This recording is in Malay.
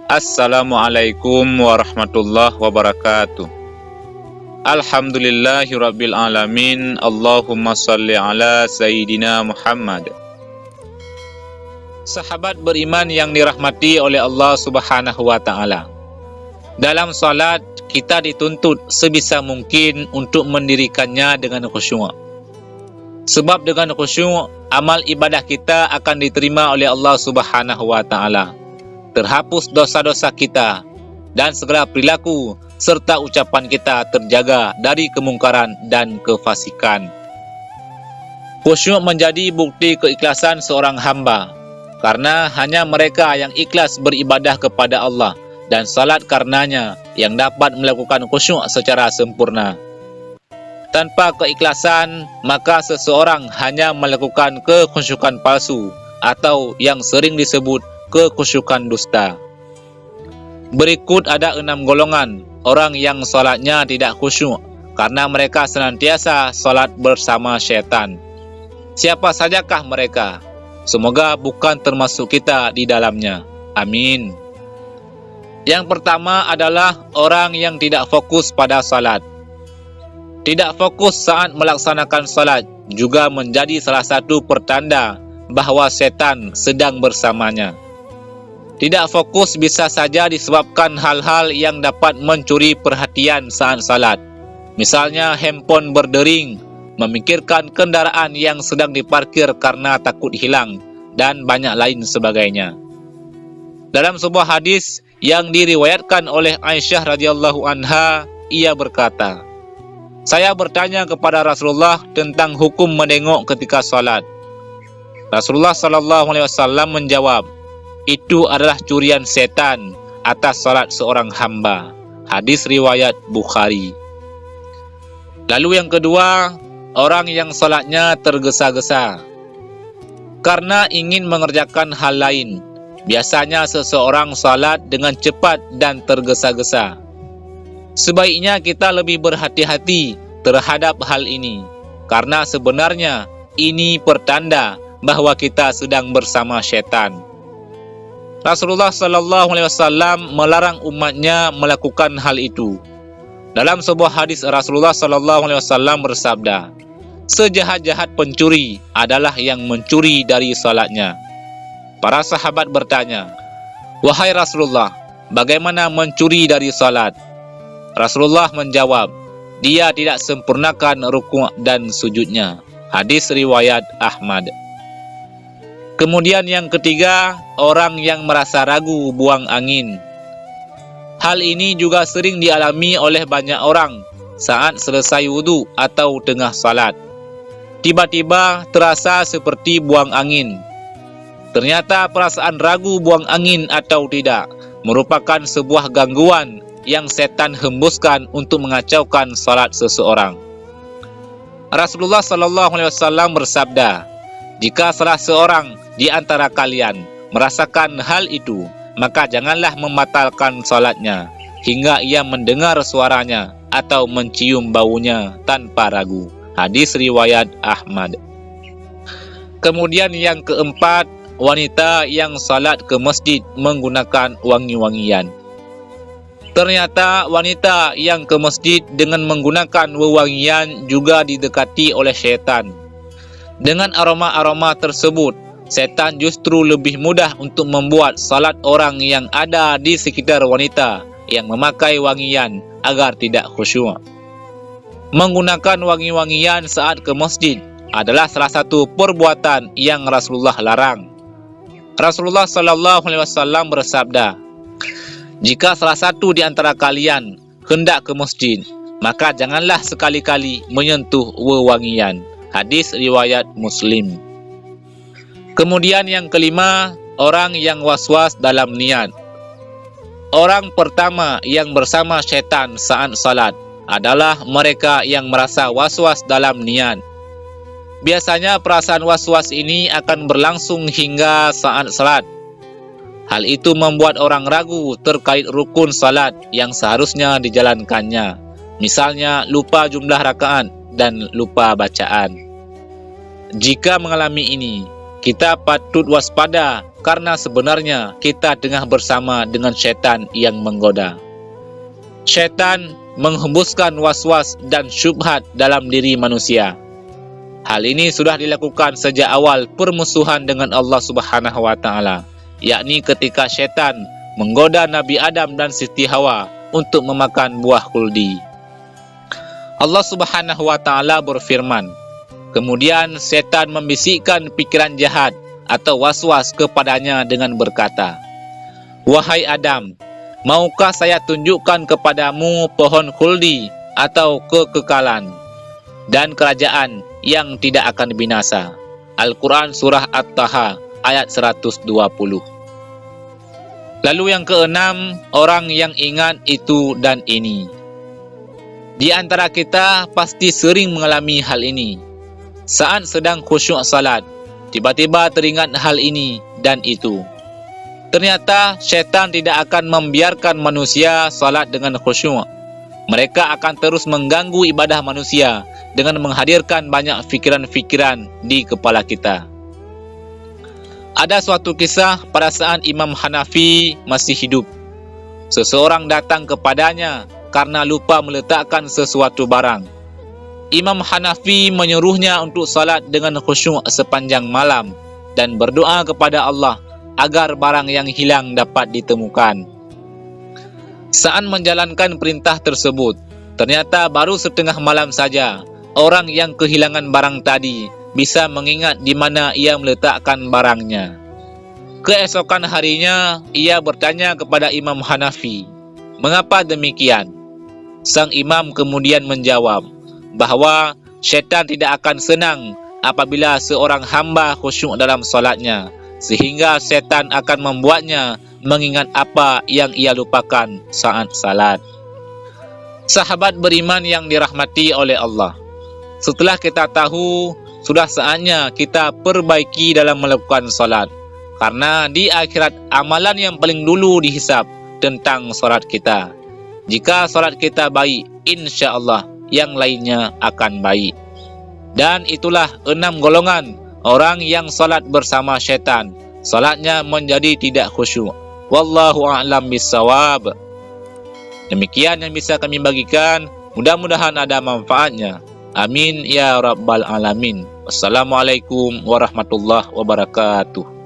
Assalamualaikum warahmatullahi wabarakatuh. Alhamdulillahirabbil alamin. Allahumma shalli ala sayyidina Muhammad. Sahabat beriman yang dirahmati oleh Allah Subhanahu wa taala. Dalam salat kita dituntut sebisa mungkin untuk mendirikannya dengan khusyuk. Sebab dengan khusyuk amal ibadah kita akan diterima oleh Allah Subhanahu wa taala. Terhapus dosa-dosa kita dan segala perilaku serta ucapan kita terjaga dari kemungkaran dan kefasikan. Khusyuk menjadi bukti keikhlasan seorang hamba, karena hanya mereka yang ikhlas beribadah kepada Allah dan salat karenanya yang dapat melakukan khusyuk secara sempurna. Tanpa keikhlasan, maka seseorang hanya melakukan kekhusyukan palsu atau yang sering disebut kekhusyukan dusta. Berikut ada 6 golongan orang yang salatnya tidak khusyuk karena mereka senantiasa salat bersama syaitan. Siapa sajakah mereka? Semoga bukan termasuk kita di dalamnya. Amin. Yang pertama adalah orang yang tidak fokus pada salat. Tidak fokus saat melaksanakan salat juga menjadi salah satu pertanda bahwa setan sedang bersamanya. Tidak fokus bisa saja disebabkan hal-hal yang dapat mencuri perhatian saat salat. Misalnya handphone berdering, memikirkan kendaraan yang sedang diparkir karena takut hilang, dan banyak lain sebagainya. Dalam sebuah hadis yang diriwayatkan oleh Aisyah radhiyallahu anha, ia berkata, "Saya bertanya kepada Rasulullah tentang hukum menengok ketika salat. Rasulullah SAW menjawab, itu adalah curian setan atas salat seorang hamba." Hadis riwayat Bukhari. Lalu yang kedua, orang yang salatnya tergesa-gesa karena ingin mengerjakan hal lain. Biasanya seseorang salat dengan cepat dan tergesa-gesa. Sebaiknya kita lebih berhati-hati terhadap hal ini, karena sebenarnya ini pertanda bahwa kita sedang bersama syaitan. Rasulullah SAW melarang umatnya melakukan hal itu. Dalam sebuah hadis Rasulullah SAW bersabda, "Sejahat-jahat pencuri adalah yang mencuri dari salatnya." Para sahabat bertanya, "Wahai Rasulullah, bagaimana mencuri dari salat?" Rasulullah menjawab, "Dia tidak sempurnakan rukuk dan sujudnya." Hadis riwayat Ahmad. Kemudian yang ketiga, orang yang merasa ragu buang angin. Hal ini juga sering dialami oleh banyak orang saat selesai wudhu atau tengah salat. Tiba-tiba terasa seperti buang angin. Ternyata perasaan ragu buang angin atau tidak merupakan sebuah gangguan yang setan hembuskan untuk mengacaukan salat seseorang. Rasulullah SAW bersabda, "Jika salah seorang di antara kalian merasakan hal itu, maka janganlah membatalkan salatnya hingga ia mendengar suaranya atau mencium baunya tanpa ragu." Hadis riwayat Ahmad. Kemudian yang keempat, wanita yang salat ke masjid menggunakan wangi-wangian. Ternyata wanita yang ke masjid dengan menggunakan wewangian juga didekati oleh syaitan. Dengan aroma-aroma tersebut, setan justru lebih mudah untuk membuat salat orang yang ada di sekitar wanita yang memakai wangian agar tidak khusyuk. Menggunakan wangi-wangian saat ke masjid adalah salah satu perbuatan yang Rasulullah larang. Rasulullah SAW bersabda, "Jika salah satu di antara kalian hendak ke masjid, maka janganlah sekali-kali menyentuh wewangian." Hadis riwayat Muslim. Kemudian yang kelima, orang yang was-was dalam niat. Orang pertama yang bersama syaitan saat salat adalah mereka yang merasa was-was dalam niat. Biasanya perasaan was-was ini akan berlangsung hingga saat salat. Hal itu membuat orang ragu terkait rukun salat yang seharusnya dijalankannya. Misalnya lupa jumlah rakaat dan lupa bacaan. Jika mengalami ini, kita patut waspada karena sebenarnya kita tengah bersama dengan syaitan yang menggoda. Syaitan menghembuskan was-was dan syubhat dalam diri manusia. Hal ini sudah dilakukan sejak awal permusuhan dengan Allah Subhanahu wa taala, yakni ketika syaitan menggoda Nabi Adam dan Siti Hawa untuk memakan buah khuldi. Allah Subhanahu wa taala berfirman, kemudian syaitan membisikkan pikiran jahat atau was-was kepadanya dengan berkata, "Wahai Adam, maukah saya tunjukkan kepadamu pohon khuldi atau kekekalan dan kerajaan yang tidak akan binasa?" Al-Quran Surah At-Taha ayat 120. Lalu yang keenam, orang yang ingat itu dan ini. Di antara kita pasti sering mengalami hal ini. Saat sedang khusyuk salat, tiba-tiba teringat hal ini dan itu. Ternyata syaitan tidak akan membiarkan manusia salat dengan khusyuk. Mereka akan terus mengganggu ibadah manusia dengan menghadirkan banyak fikiran-fikiran di kepala kita. Ada suatu kisah pada saat Imam Hanafi masih hidup. Seseorang datang kepadanya karena lupa meletakkan sesuatu barang. Imam Hanafi menyuruhnya untuk salat dengan khusyuk sepanjang malam dan berdoa kepada Allah agar barang yang hilang dapat ditemukan. Saat menjalankan perintah tersebut, ternyata baru setengah malam saja orang yang kehilangan barang tadi bisa mengingat di mana ia meletakkan barangnya. Keesokan harinya, ia bertanya kepada Imam Hanafi, "Mengapa demikian?" Sang imam kemudian menjawab bahwa syaitan tidak akan senang apabila seorang hamba khusyuk dalam solatnya, sehingga syaitan akan membuatnya mengingat apa yang ia lupakan saat salat. Sahabat beriman yang dirahmati oleh Allah, setelah kita tahu, sudah saatnya kita perbaiki dalam melakukan solat, karena di akhirat amalan yang paling dulu dihisab tentang solat kita. Jika solat kita baik, insya Allah yang lainnya akan baik. Dan itulah 6 golongan orang yang salat bersama syaitan. Salatnya menjadi tidak khusyuk. Wallahu a'lam bissawab. Demikian yang bisa kami bagikan. Mudah-mudahan ada manfaatnya. Amin ya rabbal alamin. Wassalamualaikum warahmatullahi wabarakatuh.